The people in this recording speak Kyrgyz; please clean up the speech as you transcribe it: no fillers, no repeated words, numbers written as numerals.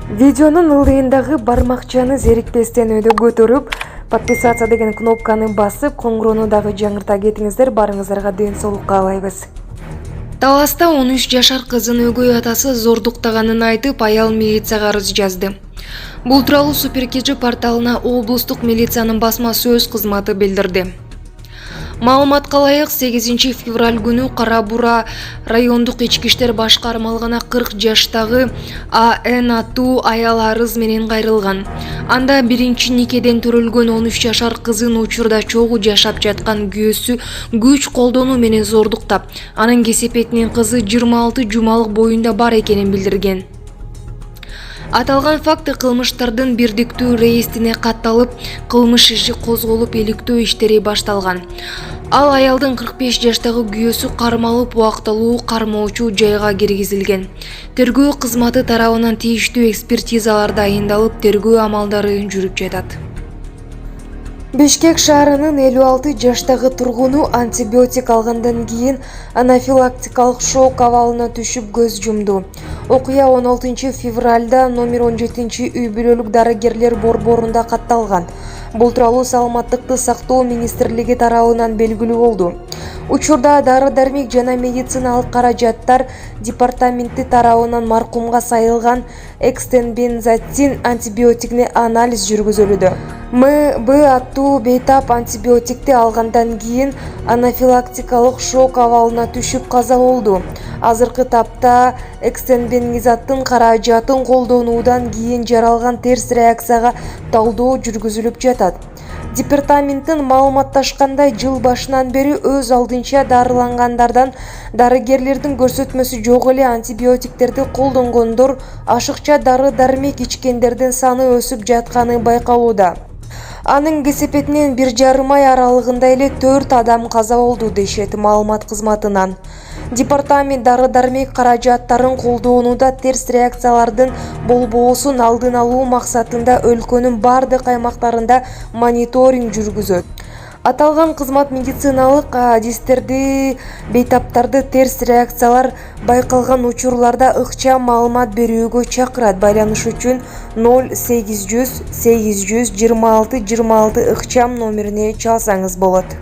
Видеонун ылдыйындагы бармакчаны зерикпестен өйдө көтөрүп, подписаться деген кнопканы басып, коңгурону дагы жаңырта кетиңиздер. Барыңыздарга ден соолук каалайбыз. Таласта 13 жашар кызын өгөй атасы зордуктаганын айтып, аял милицияга арыз жазды. Бул тууралуу Суперкижи порталына облустук милициянын басма сөз кызматы билдирди. Маалыматка ылайык 8 февраль күнү Кара Бура райондук ички иштер башкармалыгына 40 жаштагы А.Н. аттуу аял арыз менен кайрылган. Анда биринчи никеден төрөлгөн 13 жашар кызын учурда чогуу жашап жаткан күйөөсү күч колдонуу менен зордуктап, анын кесепетинин кызы 26 жумалык боюнда бар экенин билдирген. Аталган факты кылмыштардын бирдиктүү реестрине катталып, кылмыш иши козголуп, иликтөө иштери башталган. Ал аялдын 45 жаштагы күйөөсү кармалып, убактылуу кармоочу жайга киргизилген. Тергөө кызматы тарабынан тийиштүү экспертизалар дайындалып, тергөө амалдары жүрүп жатат. Бишкек шаарынын 56 жаштагы тургуну антибиотик алгандан кийин анафилактикалык шок абалына түшүп көз жумду. Окуя 16 февралда номер 17 үй бүлөлүк дарыгерлер борборунда катталган. Бул тууралуу Саламаттыкты сактоо министрлиги тарабынан белгилүү болду. Учурда дары-дармек жана медициналык каражаттар департаменти тарабынан маркумга сайылган экстенбензотин антибиотикине анализ жүргүзүлүүдө. МБ аттуу бейтап антибиотикти алгандан кийин анафилактикалык шок абалына түшүп каза болду. Азыркы тапта экстенбензоттун каражатын колдонуудан кийин жаралган терс реакцияга талдоо жүргүзүлүп жатат. Департаменттин маалыматташкандай, жыл башынан бери өз алдынча дарылангандардан дарыгерлердин көрсөтмөсү жок эле антибиотиктерди колдонгондор, ашыкча дары-дармек ичкендердин саны өсүп жатканы байкалууда. Анын кесепетинен 1,5 ай аралыгында эле 4 адам каза болду дешет маалымат кызматынан. Департамент дары-дармек каражаттарын колдонууда терс реакциялардын болбоосун алдын алуу максатында өлкөнүн бардык аймактарында мониторинг жүргүзөт. Аталган кызмат медициналык адистерди, бейтаптарды терс реакциялар байкалган учурларда ыкчам маалымат берүүгө чакырат. Байланыш үчүн 0800 826 26 ыкчам номерине чалсаңыз болот.